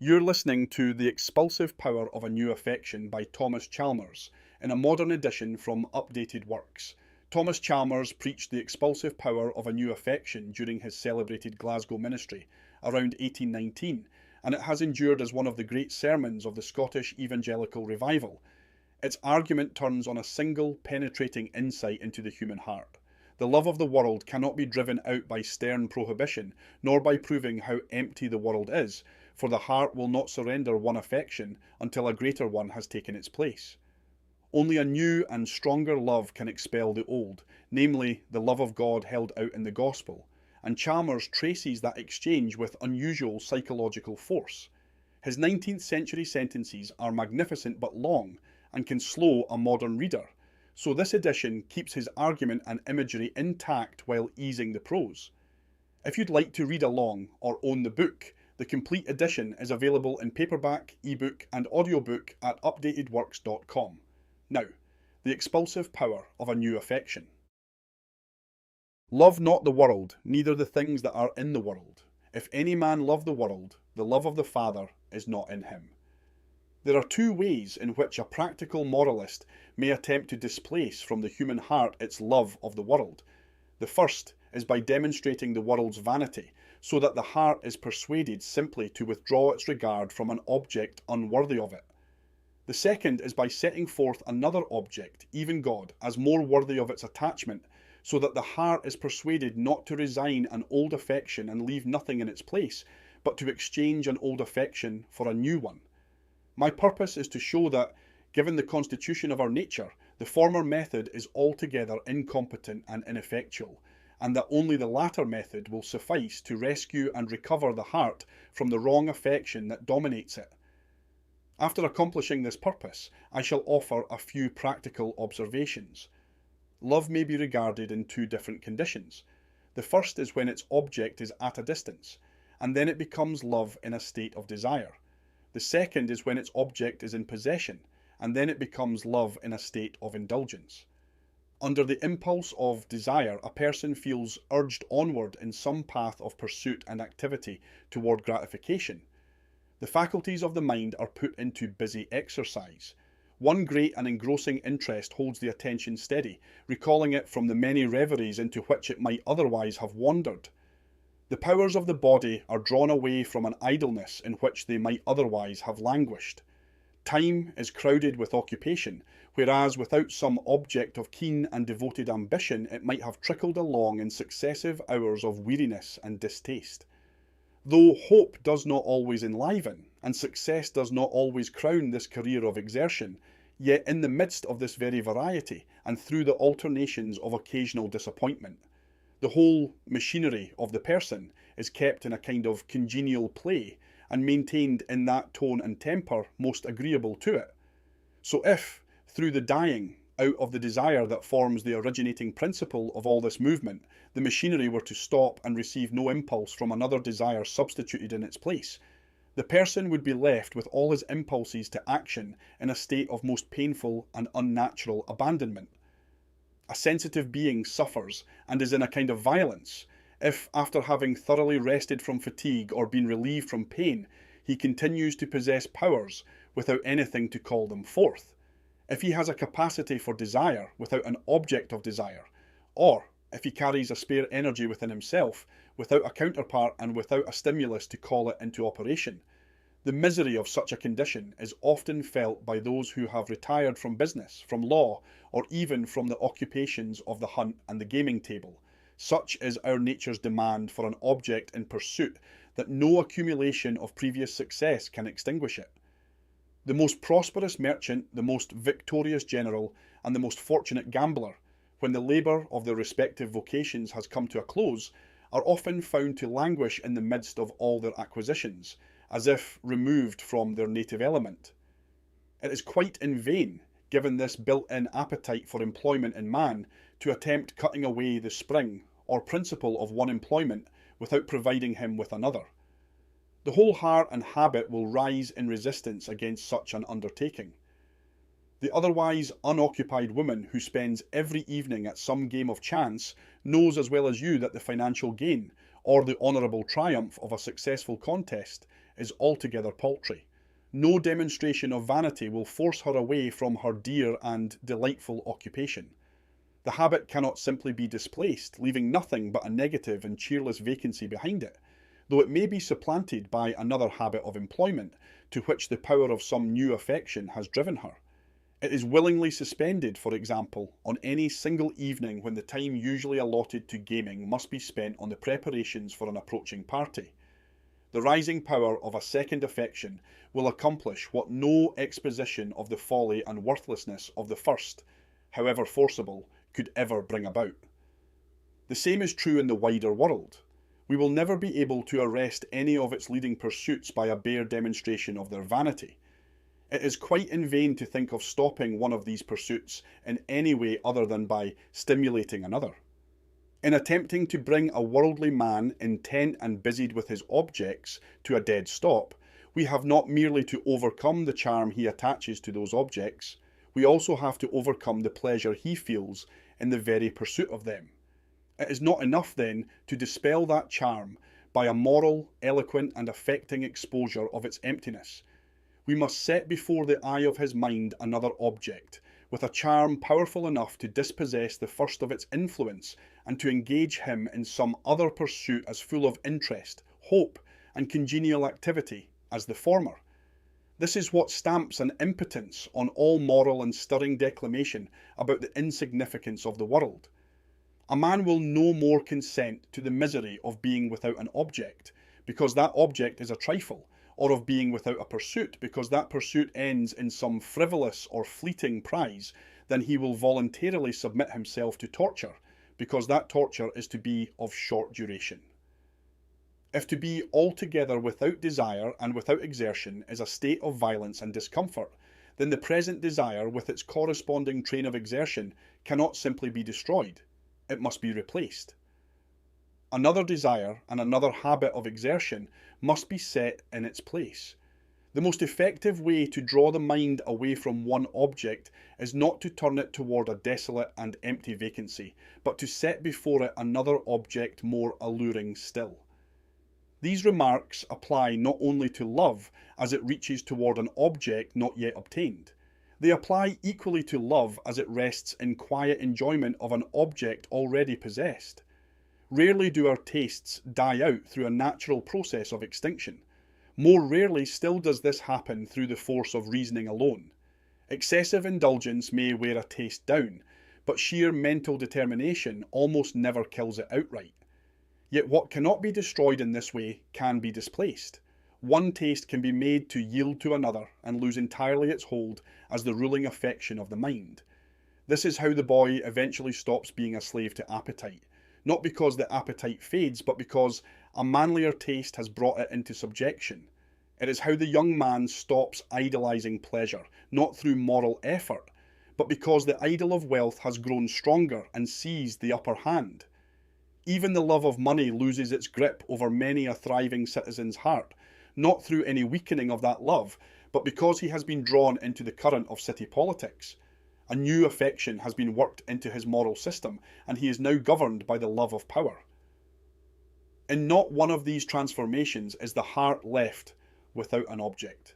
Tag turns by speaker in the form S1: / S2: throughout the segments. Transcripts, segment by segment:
S1: You're listening to The Expulsive Power of a New Affection by Thomas Chalmers, in a modern edition from Updated Works. Thomas Chalmers preached the expulsive power of a new affection during his celebrated Glasgow ministry around 1819, and it has endured as one of the great sermons of the Scottish evangelical revival. Its argument turns on a single, penetrating insight into the human heart. The love of the world cannot be driven out by stern prohibition, nor by proving how empty the world is, for the heart will not surrender one affection until a greater one has taken its place. Only a new and stronger love can expel the old, namely the love of God held out in the gospel, and Chalmers traces that exchange with unusual psychological force. His 19th century sentences are magnificent but long, and can slow a modern reader, so this edition keeps his argument and imagery intact while easing the prose. If you'd like to read along or own the book, the complete edition is available in paperback, ebook and audiobook at updatedworks.com. Now, the expulsive power of a new affection. Love not the world, neither the things that are in the world. If any man love the world, the love of the Father is not in him. There are two ways in which a practical moralist may attempt to displace from the human heart its love of the world. The first is by demonstrating the world's vanity, so that the heart is persuaded simply to withdraw its regard from an object unworthy of it. The second is by setting forth another object, even God, as more worthy of its attachment, so that the heart is persuaded not to resign an old affection and leave nothing in its place, but to exchange an old affection for a new one. My purpose is to show that, given the constitution of our nature, the former method is altogether incompetent and ineffectual, and that only the latter method will suffice to rescue and recover the heart from the wrong affection that dominates it. After accomplishing this purpose, I shall offer a few practical observations. Love may be regarded in two different conditions. The first is when its object is at a distance, and then it becomes love in a state of desire. The second is when its object is in possession, and then it becomes love in a state of indulgence. Under the impulse of desire, a person feels urged onward in some path of pursuit and activity toward gratification. The faculties of the mind are put into busy exercise. One great and engrossing interest holds the attention steady, recalling it from the many reveries into which it might otherwise have wandered. The powers of the body are drawn away from an idleness in which they might otherwise have languished. Time is crowded with occupation, whereas without some object of keen and devoted ambition it might have trickled along in successive hours of weariness and distaste. Though hope does not always enliven, and success does not always crown this career of exertion, yet in the midst of this very variety, and through the alternations of occasional disappointment, the whole machinery of the person is kept in a kind of congenial play, and maintained in that tone and temper most agreeable to it. So if, through the dying out of the desire that forms the originating principle of all this movement, the machinery were to stop and receive no impulse from another desire substituted in its place, the person would be left with all his impulses to action in a state of most painful and unnatural abandonment. A sensitive being suffers and is in a kind of violence if, after having thoroughly rested from fatigue or been relieved from pain, he continues to possess powers without anything to call them forth. If he has a capacity for desire without an object of desire, or if he carries a spare energy within himself without a counterpart and without a stimulus to call it into operation, the misery of such a condition is often felt by those who have retired from business, from law, or even from the occupations of the hunt and the gaming table. Such is our nature's demand for an object in pursuit that no accumulation of previous success can extinguish it. The most prosperous merchant, the most victorious general, and the most fortunate gambler, when the labour of their respective vocations has come to a close, are often found to languish in the midst of all their acquisitions, as if removed from their native element. It is quite in vain, given this built-in appetite for employment in man, to attempt cutting away the spring or principle of one employment without providing him with another. The whole heart and habit will rise in resistance against such an undertaking. The otherwise unoccupied woman who spends every evening at some game of chance knows as well as you that the financial gain, or the honourable triumph of a successful contest, is altogether paltry. No demonstration of vanity will force her away from her dear and delightful occupation. The habit cannot simply be displaced, leaving nothing but a negative and cheerless vacancy behind it, though it may be supplanted by another habit of employment to which the power of some new affection has driven her. It is willingly suspended, for example, on any single evening when the time usually allotted to gaming must be spent on the preparations for an approaching party. The rising power of a second affection will accomplish what no exposition of the folly and worthlessness of the first, however forcible, could ever bring about. The same is true in the wider world. We will never be able to arrest any of its leading pursuits by a bare demonstration of their vanity. It is quite in vain to think of stopping one of these pursuits in any way other than by stimulating another. In attempting to bring a worldly man intent and busied with his objects to a dead stop, we have not merely to overcome the charm he attaches to those objects, we also have to overcome the pleasure he feels in the very pursuit of them. It is not enough then to dispel that charm by a moral, eloquent and affecting exposure of its emptiness. We must set before the eye of his mind another object, with a charm powerful enough to dispossess the first of its influence and to engage him in some other pursuit as full of interest, hope, and congenial activity as the former. This is what stamps an impotence on all moral and stirring declamation about the insignificance of the world. A man will no more consent to the misery of being without an object, because that object is a trifle, or of being without a pursuit, because that pursuit ends in some frivolous or fleeting prize, than he will voluntarily submit himself to torture, because that torture is to be of short duration. If to be altogether without desire and without exertion is a state of violence and discomfort, then the present desire with its corresponding train of exertion cannot simply be destroyed. It must be replaced. Another desire and another habit of exertion must be set in its place. The most effective way to draw the mind away from one object is not to turn it toward a desolate and empty vacancy, but to set before it another object more alluring still. These remarks apply not only to love as it reaches toward an object not yet obtained. They apply equally to love as it rests in quiet enjoyment of an object already possessed. Rarely do our tastes die out through a natural process of extinction. More rarely still does this happen through the force of reasoning alone. Excessive indulgence may wear a taste down, but sheer mental determination almost never kills it outright. Yet what cannot be destroyed in this way can be displaced. One taste can be made to yield to another and lose entirely its hold as the ruling affection of the mind. This is how the boy eventually stops being a slave to appetite, not because the appetite fades, but because a manlier taste has brought it into subjection. It is how the young man stops idolizing pleasure, not through moral effort, but because the idol of wealth has grown stronger and seized the upper hand. Even the love of money loses its grip over many a thriving citizen's heart, not through any weakening of that love, but because he has been drawn into the current of city politics. A new affection has been worked into his moral system, and he is now governed by the love of power. In not one of these transformations is the heart left without an object.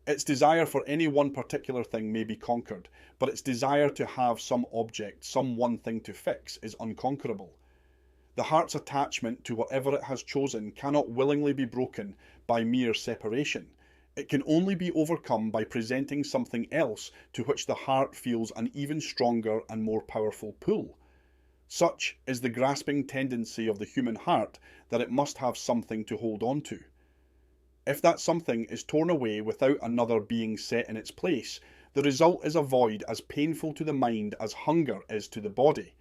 S1: Its desire for any one particular thing may be conquered, but its desire to have some object, some one thing to fix, is unconquerable. The heart's attachment to whatever it has chosen cannot willingly be broken by mere separation. It can only be overcome by presenting something else to which the heart feels an even stronger and more powerful pull. Such is the grasping tendency of the human heart that it must have something to hold on to. If that something is torn away without another being set in its place, the result is a void as painful to the mind as hunger is to the body.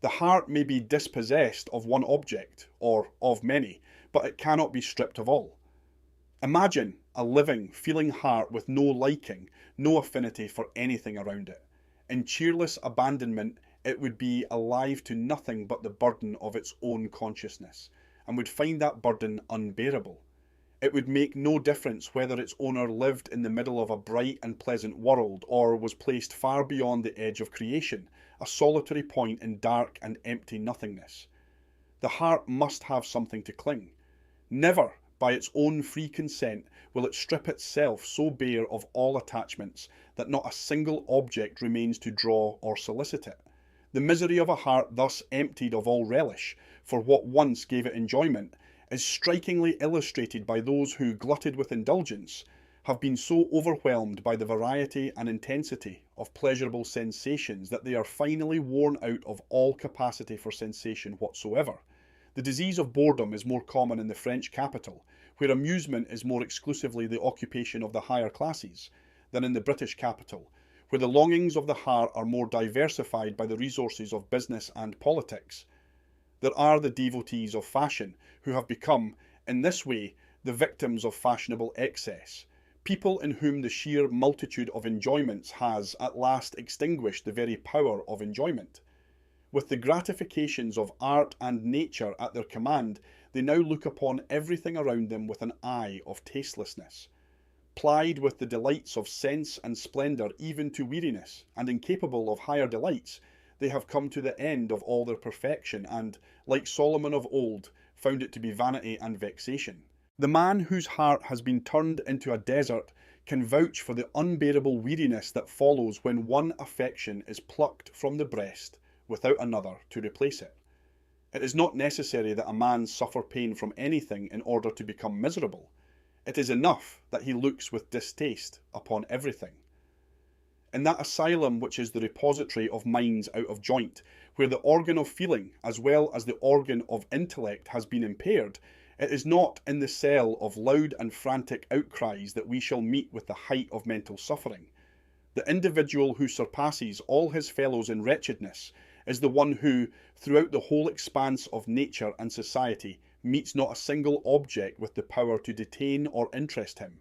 S1: The heart may be dispossessed of one object, or of many, but it cannot be stripped of all. Imagine a living, feeling heart with no liking, no affinity for anything around it. In cheerless abandonment, it would be alive to nothing but the burden of its own consciousness, and would find that burden unbearable. It would make no difference whether its owner lived in the middle of a bright and pleasant world, or was placed far beyond the edge of creation, a solitary point in dark and empty nothingness. The heart must have something to cling. Never, by its own free consent, will it strip itself so bare of all attachments that not a single object remains to draw or solicit it. The misery of a heart thus emptied of all relish for what once gave it enjoyment is strikingly illustrated by those who, glutted with indulgence, have been so overwhelmed by the variety and intensity of pleasurable sensations that they are finally worn out of all capacity for sensation whatsoever. The disease of boredom is more common in the French capital, where amusement is more exclusively the occupation of the higher classes, than in the British capital, where the longings of the heart are more diversified by the resources of business and politics. There are the devotees of fashion who have become, in this way, the victims of fashionable excess, people in whom the sheer multitude of enjoyments has at last extinguished the very power of enjoyment. With the gratifications of art and nature at their command, they now look upon everything around them with an eye of tastelessness. Plied with the delights of sense and splendour even to weariness, and incapable of higher delights, they have come to the end of all their perfection, and, like Solomon of old, found it to be vanity and vexation. The man whose heart has been turned into a desert can vouch for the unbearable weariness that follows when one affection is plucked from the breast without another to replace it. It is not necessary that a man suffer pain from anything in order to become miserable. It is enough that he looks with distaste upon everything. In that asylum which is the repository of minds out of joint, where the organ of feeling as well as the organ of intellect has been impaired, it is not in the cell of loud and frantic outcries that we shall meet with the height of mental suffering. The individual who surpasses all his fellows in wretchedness is the one who, throughout the whole expanse of nature and society, meets not a single object with the power to detain or interest him.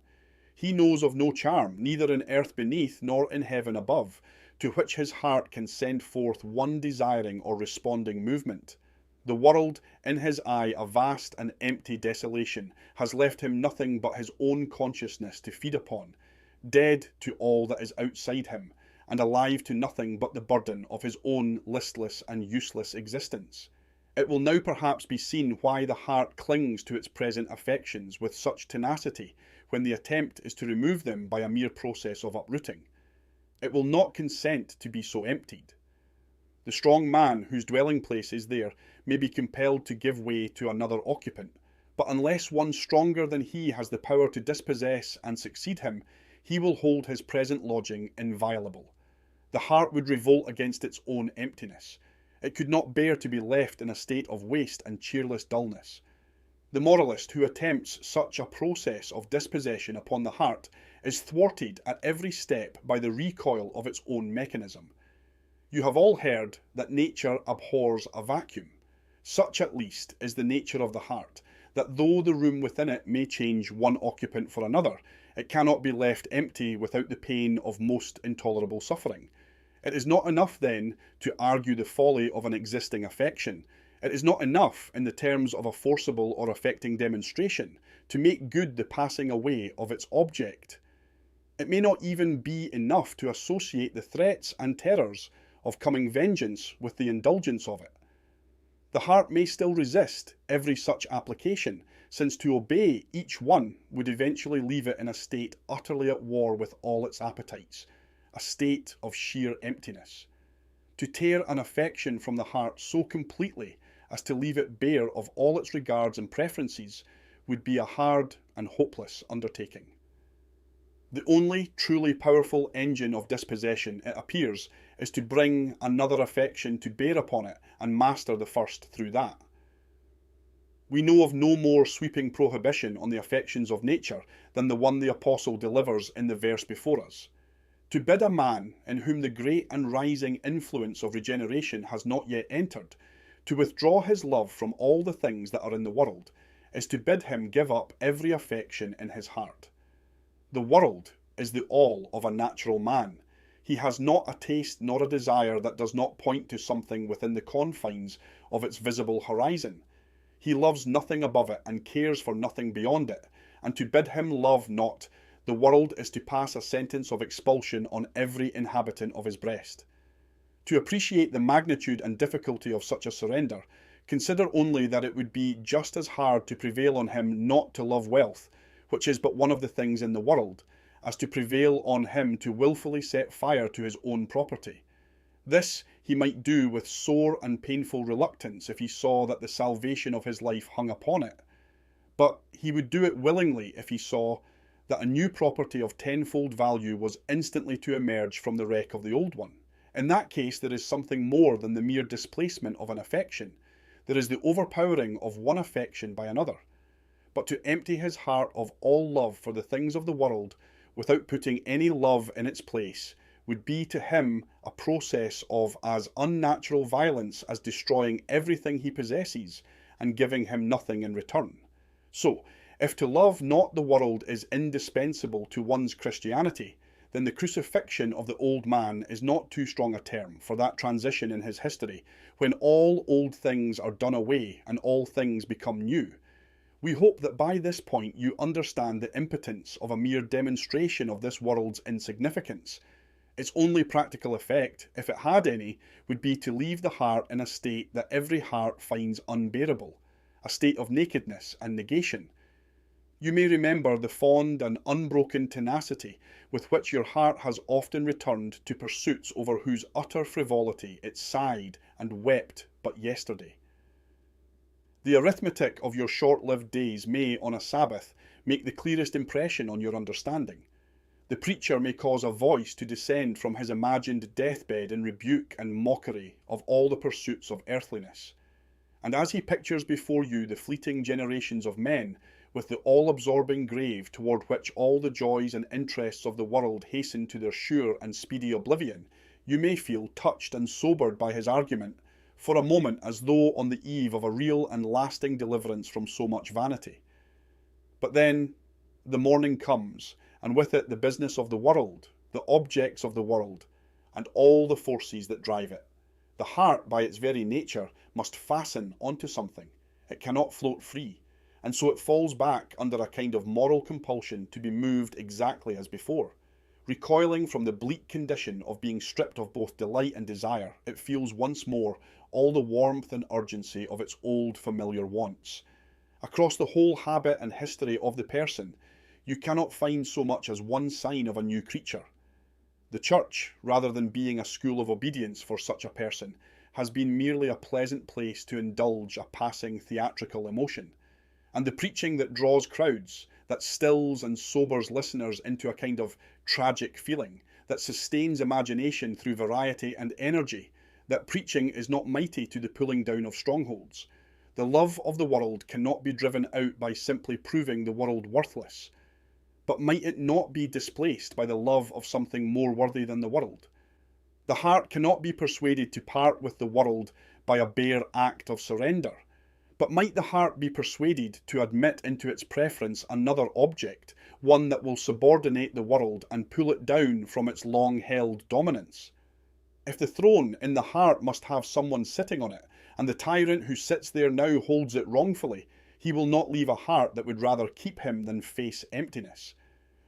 S1: He knows of no charm, neither in earth beneath nor in heaven above, to which his heart can send forth one desiring or responding movement. The world, in his eye a vast and empty desolation, has left him nothing but his own consciousness to feed upon, dead to all that is outside him, and alive to nothing but the burden of his own listless and useless existence. It will now perhaps be seen why the heart clings to its present affections with such tenacity when the attempt is to remove them by a mere process of uprooting. It will not consent to be so emptied. The strong man whose dwelling place is there may be compelled to give way to another occupant, but unless one stronger than he has the power to dispossess and succeed him, he will hold his present lodging inviolable. The heart would revolt against its own emptiness. It could not bear to be left in a state of waste and cheerless dullness. The moralist who attempts such a process of dispossession upon the heart is thwarted at every step by the recoil of its own mechanism. You have all heard that nature abhors a vacuum. Such at least is the nature of the heart, that though the room within it may change one occupant for another, it cannot be left empty without the pain of most intolerable suffering. It is not enough, then, to argue the folly of an existing affection. It is not enough, in the terms of a forcible or affecting demonstration, to make good the passing away of its object. It may not even be enough to associate the threats and terrors of coming vengeance with the indulgence of it. The heart may still resist every such application, since to obey each one would eventually leave it in a state utterly at war with all its appetites, a state of sheer emptiness. To tear an affection from the heart so completely as to leave it bare of all its regards and preferences would be a hard and hopeless undertaking. The only truly powerful engine of dispossession, it appears, is to bring another affection to bear upon it and master the first through that. We know of no more sweeping prohibition on the affections of nature than the one the Apostle delivers in the verse before us. To bid a man in whom the great and rising influence of regeneration has not yet entered, to withdraw his love from all the things that are in the world, is to bid him give up every affection in his heart. The world is the all of a natural man. He has not a taste nor a desire that does not point to something within the confines of its visible horizon. He loves nothing above it and cares for nothing beyond it, and to bid him love not the world is to pass a sentence of expulsion on every inhabitant of his breast. To appreciate the magnitude and difficulty of such a surrender, Consider only that it would be just as hard to prevail on him not to love wealth, which is but one of the things in the world, as to prevail on him to wilfully set fire to his own property. This he might do with sore and painful reluctance if he saw that the salvation of his life hung upon it. But he would do it willingly if he saw that a new property of tenfold value was instantly to emerge from the wreck of the old one. In that case, there is something more than the mere displacement of an affection. There is the overpowering of one affection by another. But to empty his heart of all love for the things of the world without putting any love in its place would be to him a process of as unnatural violence as destroying everything he possesses and giving him nothing in return. So, if to love not the world is indispensable to one's Christianity, then the crucifixion of the old man is not too strong a term for that transition in his history, when all old things are done away and all things become new. We hope that by this point you understand the impotence of a mere demonstration of this world's insignificance. Its only practical effect, if it had any, would be to leave the heart in a state that every heart finds unbearable, a state of nakedness and negation. You may remember the fond and unbroken tenacity with which your heart has often returned to pursuits over whose utter frivolity it sighed and wept but yesterday. The arithmetic of your short-lived days may, on a Sabbath, make the clearest impression on your understanding. The preacher may cause a voice to descend from his imagined deathbed in rebuke and mockery of all the pursuits of earthliness. And as he pictures before you the fleeting generations of men, with the all-absorbing grave toward which all the joys and interests of the world hasten to their sure and speedy oblivion, you may feel touched and sobered by his argument, for a moment as though on the eve of a real and lasting deliverance from so much vanity. But then the morning comes, and with it the business of the world, the objects of the world, and all the forces that drive it. The heart, by its very nature, must fasten onto something. It cannot float free, and so it falls back under a kind of moral compulsion to be moved exactly as before. Recoiling from the bleak condition of being stripped of both delight and desire, it feels once more all the warmth and urgency of its old familiar wants. Across the whole habit and history of the person, you cannot find so much as one sign of a new creature. The church, rather than being a school of obedience for such a person, has been merely a pleasant place to indulge a passing theatrical emotion. And the preaching that draws crowds, that stills and sobers listeners into a kind of tragic feeling, that sustains imagination through variety and energy, that preaching is not mighty to the pulling down of strongholds. The love of the world cannot be driven out by simply proving the world worthless. But might it not be displaced by the love of something more worthy than the world? The heart cannot be persuaded to part with the world by a bare act of surrender. But might the heart be persuaded to admit into its preference another object, one that will subordinate the world and pull it down from its long-held dominance? If the throne in the heart must have someone sitting on it, and the tyrant who sits there now holds it wrongfully, he will not leave a heart that would rather keep him than face emptiness.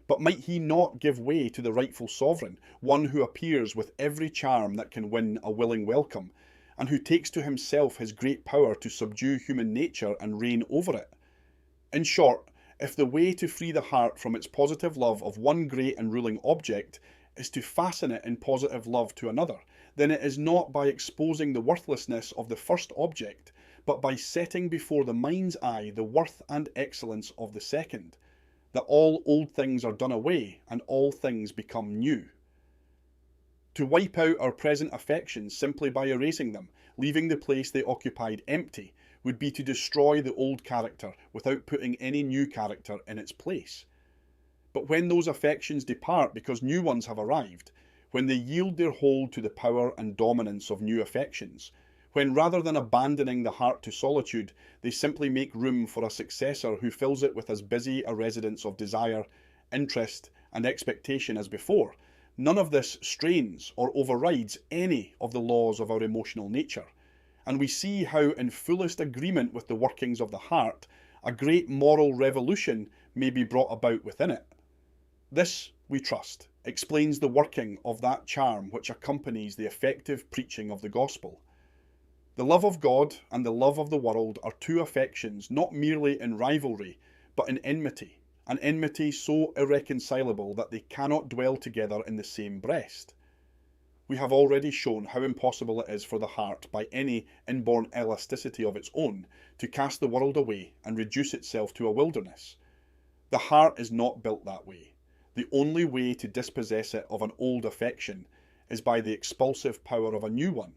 S1: But might he not give way to the rightful sovereign, one who appears with every charm that can win a willing welcome, and who takes to himself his great power to subdue human nature and reign over it? In short, if the way to free the heart from its positive love of one great and ruling object is to fasten it in positive love to another, then it is not by exposing the worthlessness of the first object, but by setting before the mind's eye the worth and excellence of the second, that all old things are done away and all things become new. To wipe out our present affections simply by erasing them, leaving the place they occupied empty, would be to destroy the old character without putting any new character in its place. But when those affections depart because new ones have arrived, when they yield their hold to the power and dominance of new affections, when rather than abandoning the heart to solitude, they simply make room for a successor who fills it with as busy a residence of desire, interest, and expectation as before, none of this strains or overrides any of the laws of our emotional nature, and we see how, in fullest agreement with the workings of the heart, a great moral revolution may be brought about within it. This, we trust, explains the working of that charm which accompanies the effective preaching of the gospel. The love of God and the love of the world are two affections not merely in rivalry, but in enmity, an enmity so irreconcilable that they cannot dwell together in the same breast. We have already shown how impossible it is for the heart, by any inborn elasticity of its own, to cast the world away and reduce itself to a wilderness. The heart is not built that way. The only way to dispossess it of an old affection is by the expulsive power of a new one.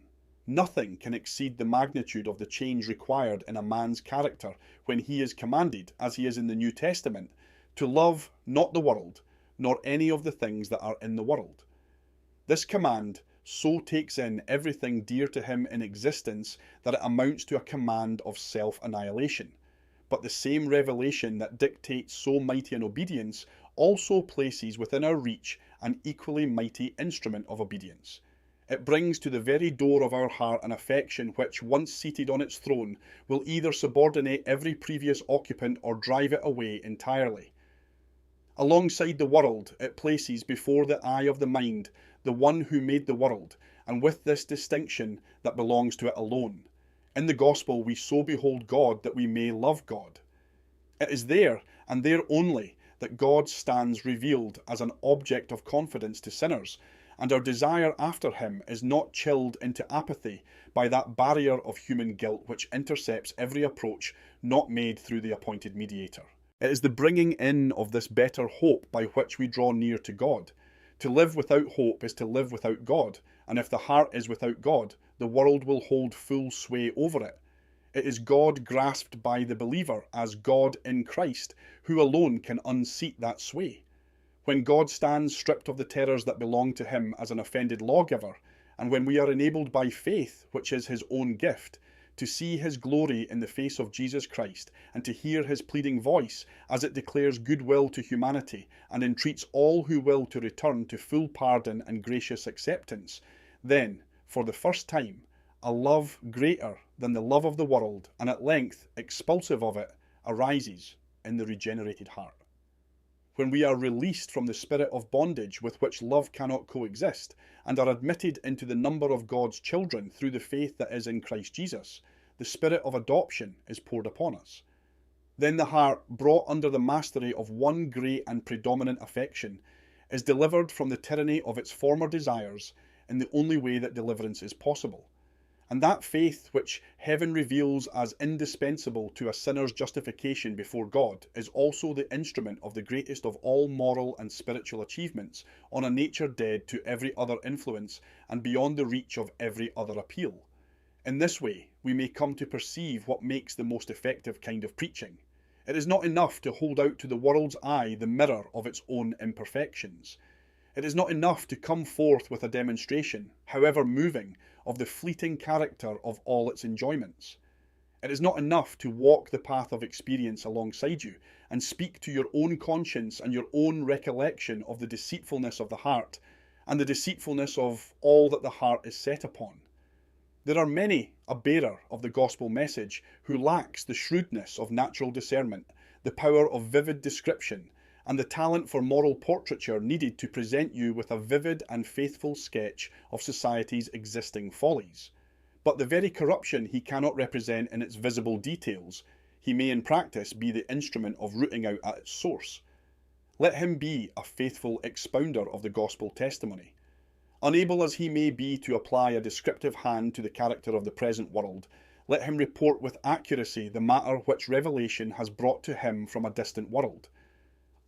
S1: Nothing can exceed the magnitude of the change required in a man's character when he is commanded, as he is in the New Testament, to love not the world, nor any of the things that are in the world. This command so takes in everything dear to him in existence that it amounts to a command of self-annihilation. But the same revelation that dictates so mighty an obedience also places within our reach an equally mighty instrument of obedience. It brings to the very door of our heart an affection which, once seated on its throne, will either subordinate every previous occupant or drive it away entirely. Alongside the world, it places before the eye of the mind the one who made the world, and with this distinction that belongs to it alone. In the gospel we so behold God that we may love God. It is there, and there only, that God stands revealed as an object of confidence to sinners, and our desire after him is not chilled into apathy by that barrier of human guilt which intercepts every approach not made through the appointed mediator. It is the bringing in of this better hope by which we draw near to God. To live without hope is to live without God, and if the heart is without God, the world will hold full sway over it. It is God grasped by the believer as God in Christ, who alone can unseat that sway. When God stands stripped of the terrors that belong to him as an offended lawgiver, and when we are enabled by faith, which is his own gift, to see his glory in the face of Jesus Christ, and to hear his pleading voice as it declares goodwill to humanity and entreats all who will to return to full pardon and gracious acceptance, then, for the first time, a love greater than the love of the world, and at length expulsive of it, arises in the regenerated heart. When we are released from the spirit of bondage with which love cannot coexist, and are admitted into the number of God's children through the faith that is in Christ Jesus, the spirit of adoption is poured upon us. Then the heart, brought under the mastery of one great and predominant affection, is delivered from the tyranny of its former desires in the only way that deliverance is possible. And that faith which heaven reveals as indispensable to a sinner's justification before God is also the instrument of the greatest of all moral and spiritual achievements on a nature dead to every other influence and beyond the reach of every other appeal. In this way, we may come to perceive what makes the most effective kind of preaching. It is not enough to hold out to the world's eye the mirror of its own imperfections. It is not enough to come forth with a demonstration, however moving, of the fleeting character of all its enjoyments. It is not enough to walk the path of experience alongside you and speak to your own conscience and your own recollection of the deceitfulness of the heart and the deceitfulness of all that the heart is set upon. There are many a bearer of the gospel message who lacks the shrewdness of natural discernment, the power of vivid description, and the talent for moral portraiture needed to present you with a vivid and faithful sketch of society's existing follies. But the very corruption he cannot represent in its visible details, he may in practice be the instrument of rooting out at its source. Let him be a faithful expounder of the gospel testimony. Unable as he may be to apply a descriptive hand to the character of the present world, let him report with accuracy the matter which revelation has brought to him from a distant world.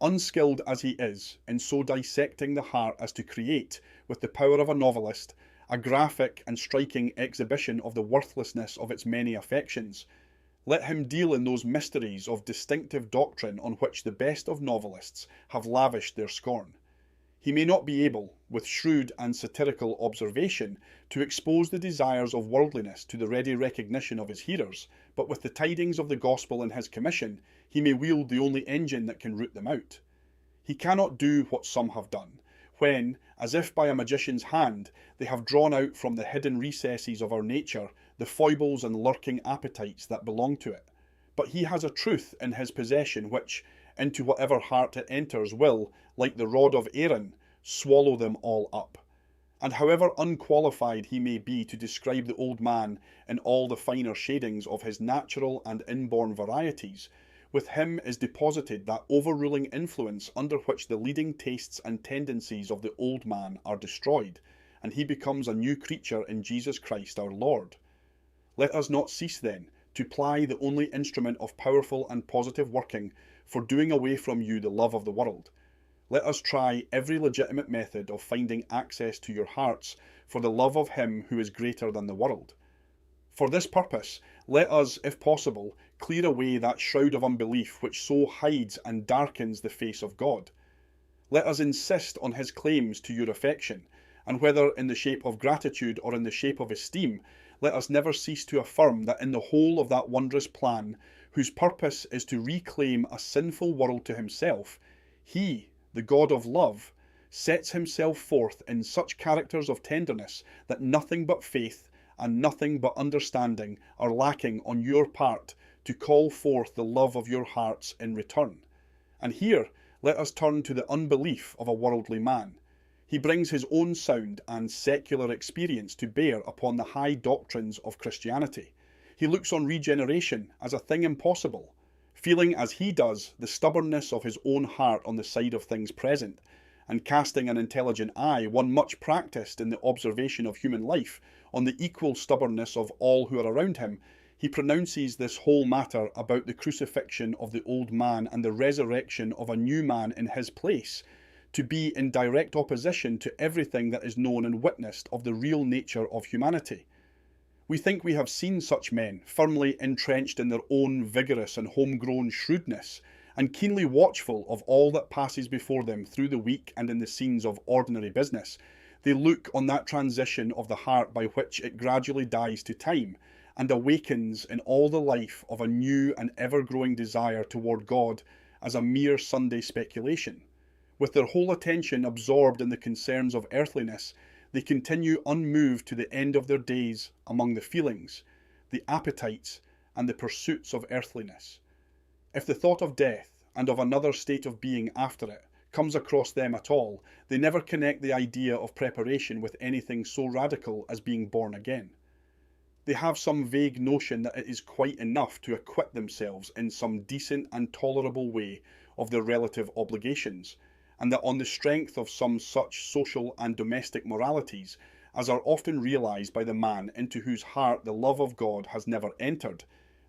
S1: Unskilled as he is in so dissecting the heart as to create, with the power of a novelist, a graphic and striking exhibition of the worthlessness of its many affections, let him deal in those mysteries of distinctive doctrine on which the best of novelists have lavished their scorn. He may not be able, with shrewd and satirical observation, to expose the desires of worldliness to the ready recognition of his hearers, but with the tidings of the gospel in his commission, he may wield the only engine that can root them out. He cannot do what some have done, when, as if by a magician's hand, they have drawn out from the hidden recesses of our nature the foibles and lurking appetites that belong to it. But he has a truth in his possession which, into whatever heart it enters, will, like the rod of Aaron, swallow them all up. And however unqualified he may be to describe the old man in all the finer shadings of his natural and inborn varieties, with him is deposited that overruling influence under which the leading tastes and tendencies of the old man are destroyed, and he becomes a new creature in Jesus Christ our Lord. Let us not cease then to ply the only instrument of powerful and positive working for doing away from you the love of the world. Let us try every legitimate method of finding access to your hearts for the love of him who is greater than the world. For this purpose, let us, if possible, clear away that shroud of unbelief which so hides and darkens the face of God. Let us insist on his claims to your affection, and whether in the shape of gratitude or in the shape of esteem, let us never cease to affirm that in the whole of that wondrous plan, whose purpose is to reclaim a sinful world to himself, he, the God of love, sets himself forth in such characters of tenderness that nothing but faith and nothing but understanding are lacking on your part to call forth the love of your hearts in return. And here let us turn to the unbelief of a worldly man. He brings his own sound and secular experience to bear upon the high doctrines of Christianity. He looks on regeneration as a thing impossible, feeling as he does the stubbornness of his own heart on the side of things present, and casting an intelligent eye, one much practised in the observation of human life, on the equal stubbornness of all who are around him, he pronounces this whole matter about the crucifixion of the old man and the resurrection of a new man in his place, to be in direct opposition to everything that is known and witnessed of the real nature of humanity. We think we have seen such men, firmly entrenched in their own vigorous and homegrown shrewdness, and keenly watchful of all that passes before them through the week and in the scenes of ordinary business. They look on that transition of the heart by which it gradually dies to time, and awakens in all the life of a new and ever-growing desire toward God as a mere Sunday speculation. With their whole attention absorbed in the concerns of earthliness, they continue unmoved to the end of their days among the feelings, the appetites, and the pursuits of earthliness. If the thought of death, and of another state of being after it, comes across them at all, they never connect the idea of preparation with anything so radical as being born again. They have some vague notion that it is quite enough to acquit themselves in some decent and tolerable way of their relative obligations, and that on the strength of some such social and domestic moralities as are often realized by the man into whose heart the love of God has never entered,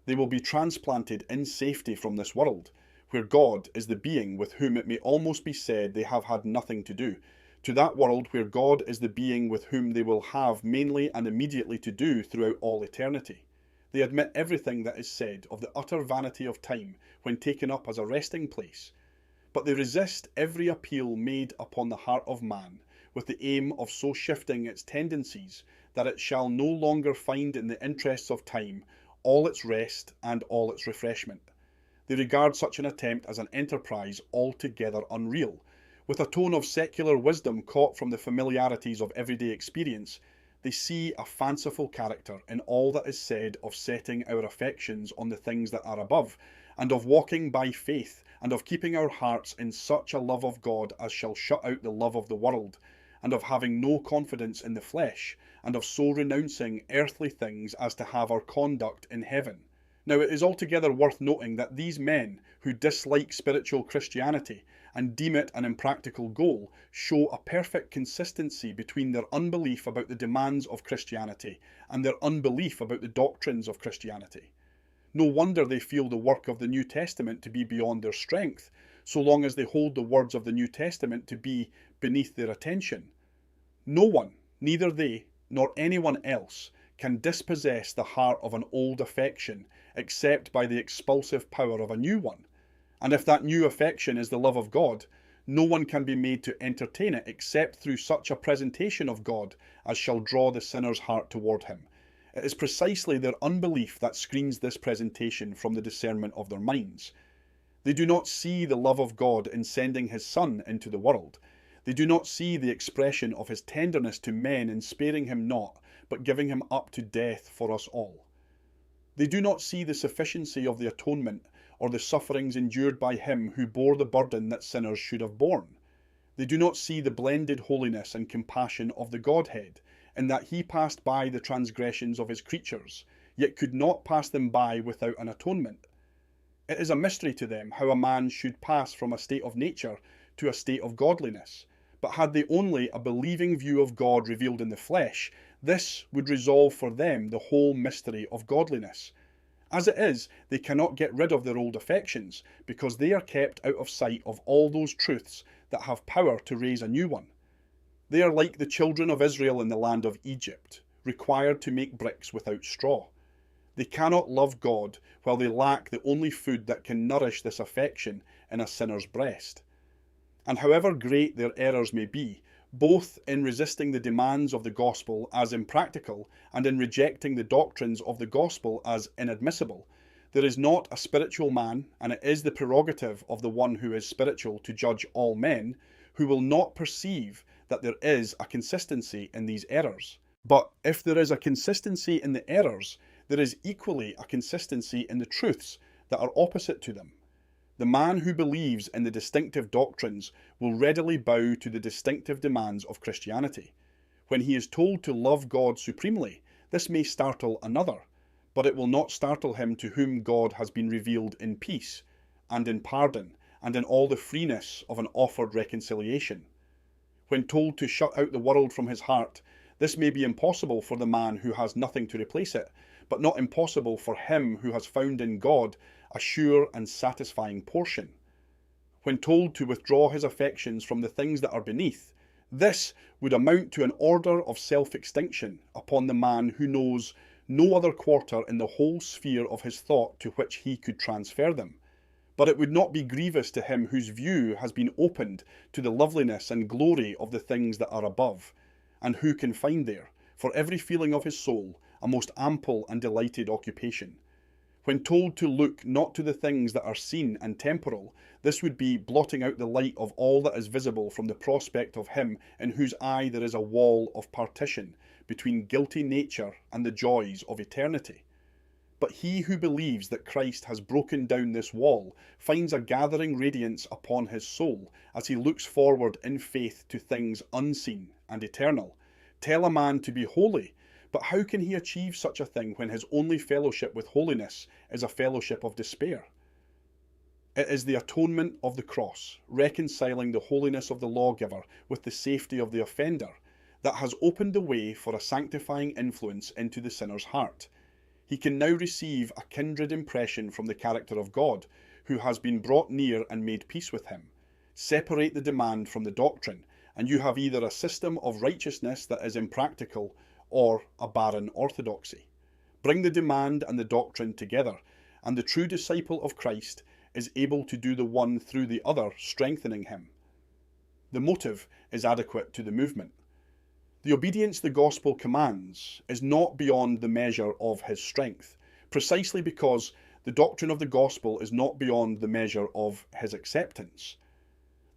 S1: they will be transplanted in safety from this world, where God is the being with whom it may almost be said they have had nothing to do, to that world where God is the being with whom they will have mainly and immediately to do throughout all eternity. They admit everything that is said of the utter vanity of time when taken up as a resting place, but they resist every appeal made upon the heart of man with the aim of so shifting its tendencies that it shall no longer find in the interests of time all its rest and all its refreshment. They regard such an attempt as an enterprise altogether unreal. With a tone of secular wisdom caught from the familiarities of everyday experience, they see a fanciful character in all that is said of setting our affections on the things that are above, and of walking by faith, and of keeping our hearts in such a love of God as shall shut out the love of the world, and of having no confidence in the flesh, and of so renouncing earthly things as to have our conduct in heaven. Now it is altogether worth noting that these men, who dislike spiritual Christianity and deem it an impractical goal, show a perfect consistency between their unbelief about the demands of Christianity and their unbelief about the doctrines of Christianity. No wonder they feel the work of the New Testament to be beyond their strength, so long as they hold the words of the New Testament to be beneath their attention. No one, neither they nor anyone else, can dispossess the heart of an old affection except by the expulsive power of a new one. And if that new affection is the love of God, no one can be made to entertain it except through such a presentation of God as shall draw the sinner's heart toward him. It is precisely their unbelief that screens this presentation from the discernment of their minds. They do not see the love of God in sending his Son into the world. They do not see the expression of his tenderness to men in sparing him not, but giving him up to death for us all. They do not see the sufficiency of the atonement or the sufferings endured by him who bore the burden that sinners should have borne. They do not see the blended holiness and compassion of the Godhead, in that he passed by the transgressions of his creatures, yet could not pass them by without an atonement. It is a mystery to them how a man should pass from a state of nature to a state of godliness, but had they only a believing view of God revealed in the flesh, this would resolve for them the whole mystery of godliness. As it is, they cannot get rid of their old affections, because they are kept out of sight of all those truths that have power to raise a new one. They are like the children of Israel in the land of Egypt, required to make bricks without straw. They cannot love God while they lack the only food that can nourish this affection in a sinner's breast. And however great their errors may be, both in resisting the demands of the gospel as impractical and in rejecting the doctrines of the gospel as inadmissible, there is not a spiritual man, and it is the prerogative of the one who is spiritual to judge all men, who will not perceive that there is a consistency in these errors. But if there is a consistency in the errors, there is equally a consistency in the truths that are opposite to them. The man who believes in the distinctive doctrines will readily bow to the distinctive demands of Christianity. When he is told to love God supremely, this may startle another, but it will not startle him to whom God has been revealed in peace, and in pardon, and in all the freeness of an offered reconciliation. When told to shut out the world from his heart, this may be impossible for the man who has nothing to replace it, but not impossible for him who has found in God a sure and satisfying portion. When told to withdraw his affections from the things that are beneath, this would amount to an order of self-extinction upon the man who knows no other quarter in the whole sphere of his thought to which he could transfer them. But it would not be grievous to him whose view has been opened to the loveliness and glory of the things that are above, and who can find there, for every feeling of his soul, a most ample and delighted occupation. When told to look not to the things that are seen and temporal, this would be blotting out the light of all that is visible from the prospect of him in whose eye there is a wall of partition between guilty nature and the joys of eternity. But he who believes that Christ has broken down this wall finds a gathering radiance upon his soul as he looks forward in faith to things unseen and eternal. Tell a man to be holy, but how can he achieve such a thing when his only fellowship with holiness is a fellowship of despair? It is the atonement of the cross, reconciling the holiness of the lawgiver with the safety of the offender, that has opened the way for a sanctifying influence into the sinner's heart. He can now receive a kindred impression from the character of God, who has been brought near and made peace with him. Separate the demand from the doctrine, and you have either a system of righteousness that is impractical or a barren orthodoxy. Bring the demand and the doctrine together, and the true disciple of Christ is able to do the one through the other, strengthening him. The motive is adequate to the movement. The obedience the gospel commands is not beyond the measure of his strength, precisely because the doctrine of the gospel is not beyond the measure of his acceptance.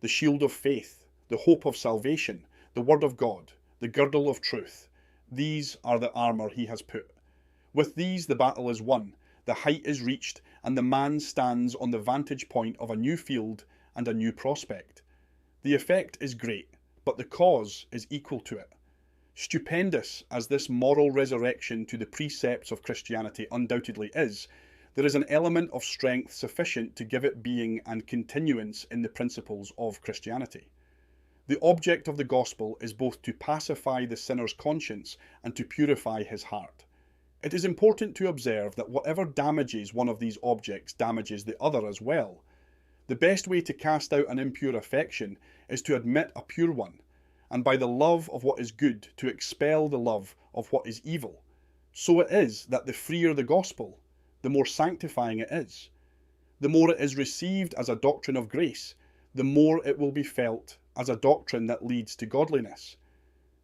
S1: The shield of faith, the hope of salvation, the word of God, the girdle of truth, these are the armour he has put. With these the battle is won, the height is reached, and the man stands on the vantage point of a new field and a new prospect. The effect is great, but the cause is equal to it. Stupendous as this moral resurrection to the precepts of Christianity undoubtedly is, there is an element of strength sufficient to give it being and continuance in the principles of Christianity. The object of the gospel is both to pacify the sinner's conscience and to purify his heart. It is important to observe that whatever damages one of these objects damages the other as well. The best way to cast out an impure affection is to admit a pure one, and by the love of what is good to expel the love of what is evil. So it is that the freer the gospel, the more sanctifying it is. The more it is received as a doctrine of grace, the more it will be felt as a doctrine that leads to godliness.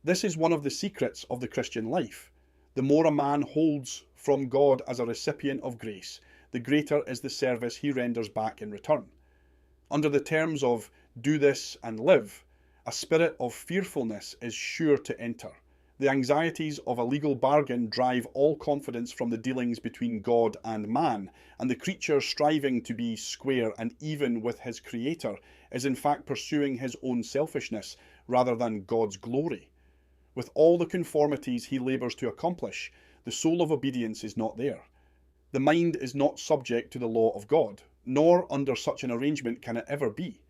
S1: This is one of the secrets of the Christian life. The more a man holds from God as a recipient of grace, the greater is the service he renders back in return. Under the terms of do this and live, a spirit of fearfulness is sure to enter. The anxieties of a legal bargain drive all confidence from the dealings between God and man, and the creature striving to be square and even with his Creator is in fact pursuing his own selfishness rather than God's glory. With all the conformities he labours to accomplish, the soul of obedience is not there. The mind is not subject to the law of God, nor under such an arrangement can it ever be.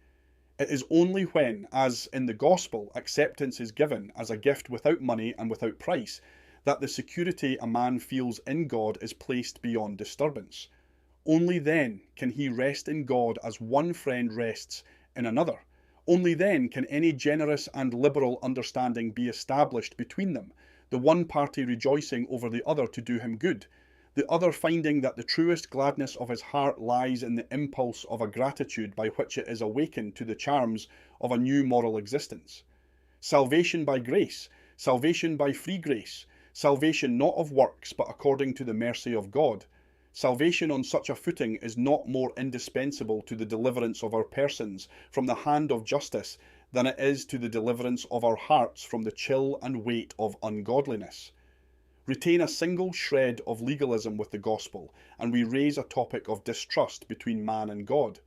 S1: It is only when, as in the gospel, acceptance is given as a gift without money and without price, that the security a man feels in God is placed beyond disturbance. Only then can he rest in God as one friend rests in another. Only then can any generous and liberal understanding be established between them, the one party rejoicing over the other to do him good, the other finding that the truest gladness of his heart lies in the impulse of a gratitude by which it is awakened to the charms of a new moral existence. Salvation by grace, salvation by free grace, salvation not of works but according to the mercy of God. Salvation on such a footing is not more indispensable to the deliverance of our persons from the hand of justice than it is to the deliverance of our hearts from the chill and weight of ungodliness. Retain a single shred of legalism with the gospel, and we raise a topic of distrust between man and God.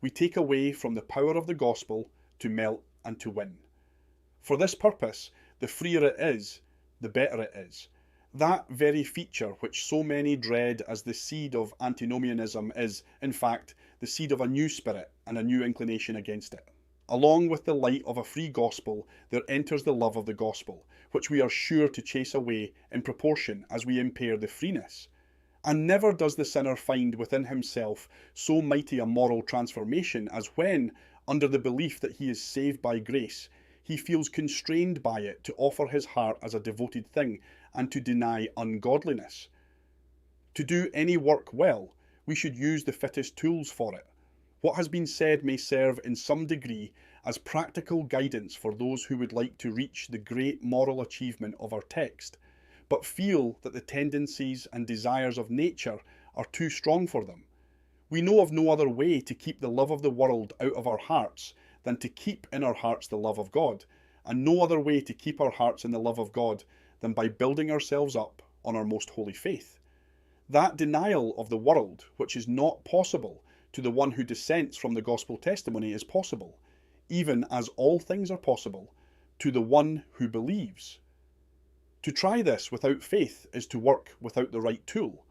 S1: We take away from the power of the gospel to melt and to win. For this purpose, the freer it is, the better it is. That very feature which so many dread as the seed of antinomianism is, in fact, the seed of a new spirit and a new inclination against it. Along with the light of a free gospel, there enters the love of the gospel, which we are sure to chase away in proportion as we impair the freeness. And never does the sinner find within himself so mighty a moral transformation as when, under the belief that he is saved by grace, he feels constrained by it to offer his heart as a devoted thing and to deny ungodliness. To do any work well, we should use the fittest tools for it. What has been said may serve in some degree as practical guidance for those who would like to reach the great moral achievement of our text, but feel that the tendencies and desires of nature are too strong for them. We know of no other way to keep the love of the world out of our hearts than to keep in our hearts the love of God, and no other way to keep our hearts in the love of God than by building ourselves up on our most holy faith. That denial of the world, which is not possible to the one who dissents from the gospel testimony, is possible, even as all things are possible, to the one who believes. To try this without faith is to work without the right tool.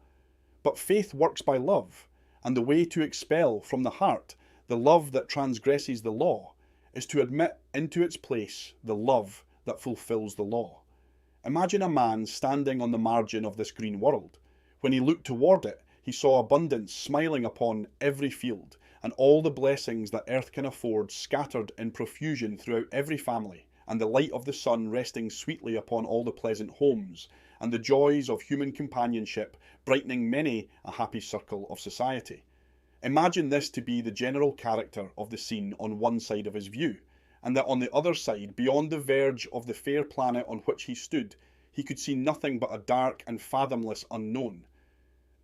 S1: But faith works by love, and the way to expel from the heart the love that transgresses the law is to admit into its place the love that fulfills the law. Imagine a man standing on the margin of this green world. When he looked toward it, he saw abundance smiling upon every field, and all the blessings that earth can afford scattered in profusion throughout every family, and the light of the sun resting sweetly upon all the pleasant homes, and the joys of human companionship brightening many a happy circle of society. Imagine this to be the general character of the scene on one side of his view, and that on the other side, beyond the verge of the fair planet on which he stood, he could see nothing but a dark and fathomless unknown.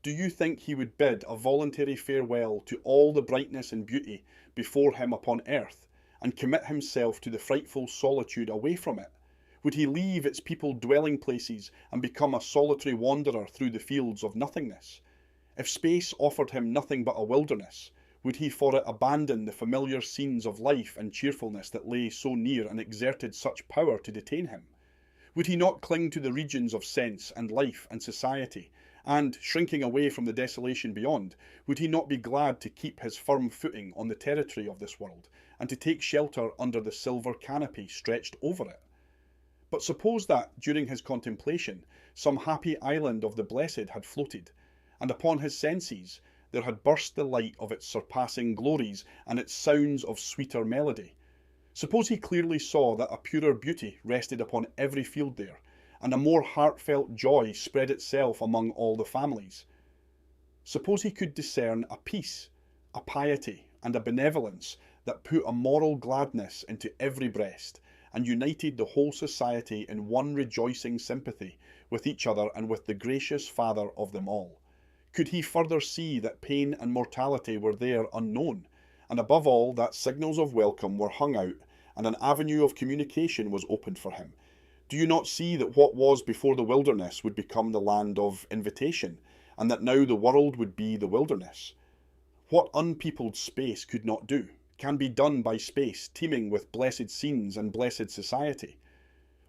S1: Do you think he would bid a voluntary farewell to all the brightness and beauty before him upon earth, and commit himself to the frightful solitude away from it? Would he leave its peopled dwelling places and become a solitary wanderer through the fields of nothingness? If space offered him nothing but a wilderness, would he for it abandon the familiar scenes of life and cheerfulness that lay so near and exerted such power to detain him? Would he not cling to the regions of sense and life and society, and, shrinking away from the desolation beyond, would he not be glad to keep his firm footing on the territory of this world, and to take shelter under the silver canopy stretched over it? But suppose that, during his contemplation, some happy island of the blessed had floated, and upon his senses there had burst the light of its surpassing glories and its sounds of sweeter melody. Suppose he clearly saw that a purer beauty rested upon every field there, and a more heartfelt joy spread itself among all the families. Suppose he could discern a peace, a piety, and a benevolence that put a moral gladness into every breast, and united the whole society in one rejoicing sympathy with each other and with the gracious Father of them all. Could he further see that pain and mortality were there unknown, and above all that signals of welcome were hung out, and an avenue of communication was opened for him, Do you not see that what was before the wilderness would become the land of invitation, and that now the world would be the wilderness? What unpeopled space could not do, can be done by space teeming with blessed scenes and blessed society.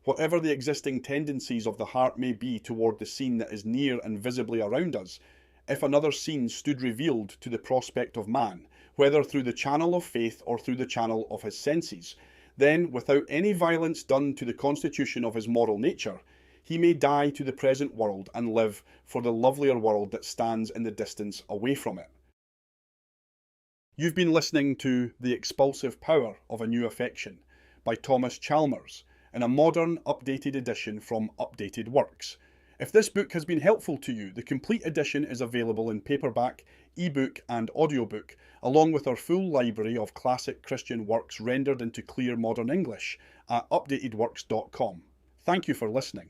S1: Whatever the existing tendencies of the heart may be toward the scene that is near and visibly around us, if another scene stood revealed to the prospect of man, whether through the channel of faith or through the channel of his senses, then, without any violence done to the constitution of his moral nature, he may die to the present world and live for the lovelier world that stands in the distance away from it. You've been listening to The Expulsive Power of a New Affection by Thomas Chalmers, in a modern, updated edition from Updated Works. If this book has been helpful to you, the complete edition is available in paperback, ebook and audiobook, along with our full library of classic Christian works rendered into clear modern English at updatedworks.com. Thank you for listening.